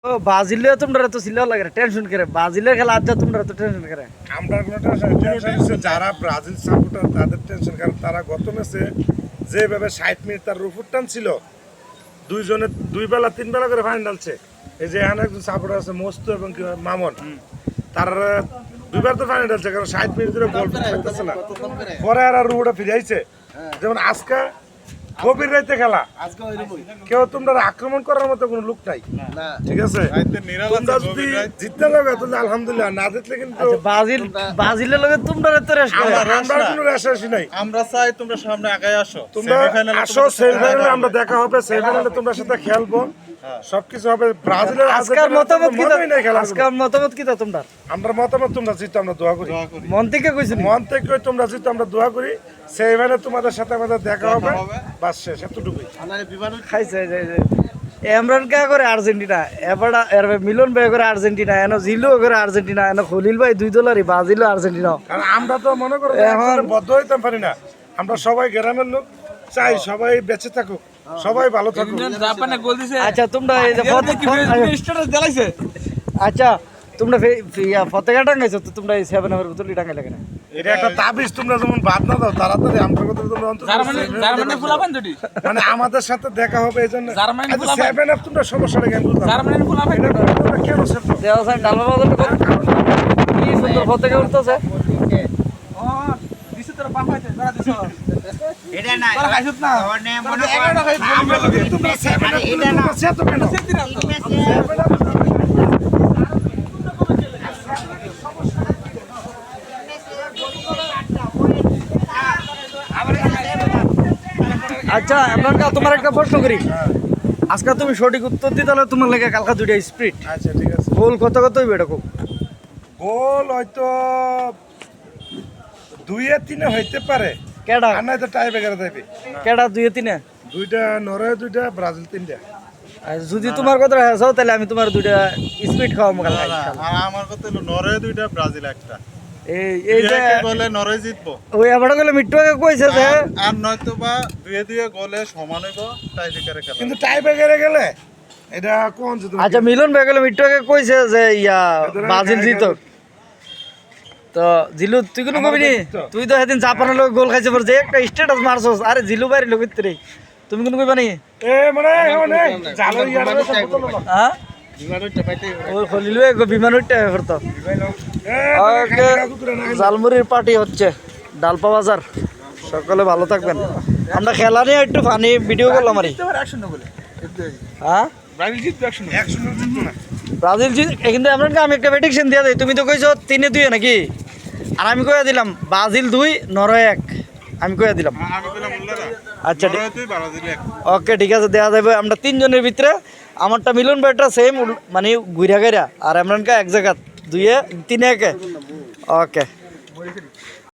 ও ব্রাজিলে তোমরা তো ছিল লাগে টেনশন করে ব্রাজিলের খেলা আজ তোমরা তো টেনশন করে আমরা কোনো টেনশন হচ্ছে যারা ব্রাজিল সাপোর্টার তাদের টেনশন, কারণ তারা গত ম্যাচে যেভাবে 60 মিনিট তার রুফুর টান ছিল, দুইজনে দুই বেলা তিন বেলা করে ফাইনাল ডালছে। এই যে এখানে একজন সাপোর্টার আছে মস্তু এবং মামন, তারা দুইবার তো ফাইনাল ডালছে, কারণ 60 মিনিট ধরে গোল করতেছে না, পরে আর রুফুটা ফিরে আইছে। যেমন আজকে গভীর রাইতে খেলা, কেউ তোমরা আক্রমণ করার মতো কোনো লোক নাই, ঠিক আছে? তোমরা যদি জিততে লাগে তাহলে আলহামদুলিল্লাহ, না জিতলে কিন্তু ব্রাজিলের লগে তোমরা তো রেশ করে আমরা কোনো রেশারেশি নাই। আমরা চাই তোমরা সামনে আগায় আসো, তোমরা আসো, সেমিফাইনালে আমরা দেখা হবে, সেমিফাইনালে তোমরা সাথে খেলবো, সবকিছু হবে। ব্রাজিলের আজকের মতামত কি মতই নাই খেলা। আজকের মতামত কি তোমরা? আমরা মতামত তোমরা জিতো আমরা দোয়া করি, মন থেকে কইছি মন থেকে তোমরা জিতো আমরা দোয়া করি। সেমিফাইনালে তোমাদের সাথে আমাদের দেখা হবে, বাস শেষ, এতটুকুই। খাইছে এমরান কা করে আর্জেন্টিনা, এবারে মিলন ভাই করে আর্জেন্টিনা, এনো জিলু করে আর্জেন্টিনা, এনো খলিল ভাই 2 দলারই ব্রাজিল আর্জেন্টিনা। কারণ আমরা তো মনে করো এখন বদ্ধ হইতাম পারি না, আমরা সবাই গ্রামের লোক, চাই সবাই বেঁচে থাকুক, সবাই ভালো থাকুক। আচ্ছা তোমরা এই যে আচ্ছা তোমরা পতাকা টাঙ্গাইছো তো, তোমরা এই 7 এর বোতল টাঙ্গাই লাগে না? এটা একটা তাবিজ, তোমরা যেমন বাদ না দাও তাড়াতাড়ি আমরা কথা তোমরা অন্তত মানে আমাদের সাথে দেখা হবে, এই জন্য 7 আপ তোমরা সমস্যাটা কেন বুঝলাম কেন দেওয়া ডালমা বাজার কি সুন্দর পতাকা উঠতেছে। এটা না ওনে মনে তোমরা 7 আপ এটা না সে তো কেন আচ্ছা এমরান কা তোমার একটা প্রশ্ন করি, আজকে তুমি সঠিক উত্তর দিতে হলে তোমার লাগে কালকা 2টা স্প্রিট। আচ্ছা ঠিক আছে, গোল কত হইবে এটা খুব? গোল হয়তো 2-3 হইতে পারে, কেডা আর নয়তো টাই ব্রেকারে যাবে। কেডা 2-3? দুইটা নরওয়ে, দুইটা ব্রাজিল, 3টা। যদি তোমার কথা হাসাও তাহলে আমি তোমার 2টা স্পিড খাওয়াবো কালকে। আর আমার কথা হলো নরওয়ে 2টা ব্রাজিল 1টা, এই যে গোলে নরওয়ে জিতবো। ওই আবার গেলে মিট্টু আগে কইছে যে আর নয়তো বা 2-2 গোলে সমান হইব, টাই ব্রেকারে খেলা। কিন্তু টাই ব্রেকারে গেলে এটা কোন জিতবে? আচ্ছা মিলন ভাই গেলে মিট্টু আগে কইছে যে ব্রাজিল জিতক। তো জিলু তুই কোনো কবি নি? তুই তো সেদিন জাপানের লোক গোল খাইছে পর যে একটা স্ট্যাটাস মারছস, আরে জিলু বাইরে লোক ভিতরে তুমি কোনো কইবা নি? মানে জালো ইয়ার হ্যাঁ ওই খলিল ভাই বিমান উঠতে ফেরত। ওকে জালমুড়ির পার্টি হচ্ছে ডালপা বাজার, সকলে ভালো থাকবেন। আমরা খেলা নিয়ে একটু ফানি ভিডিও করলাম আরই। হ্যাঁ ব্রাজিল জিত, কিন্তু আমি একটা প্রেডিকশন দিয়ে দিই, তুমি তো কইছো 3-2 নাকি, আর আমি কইয়া দিলাম ব্রাজিল 2 নরওয়ে 1, আমি কইয়া দিলাম। আচ্ছা ওকে ঠিক আছে, দেওয়া যাবে। আমরা 3 জনের ভিতরে আমারটা মিলন ভাইটা সেম মানে ঘুরা গেরা, আর এমরান কা এক জায়গা 2-3-1। ওকে।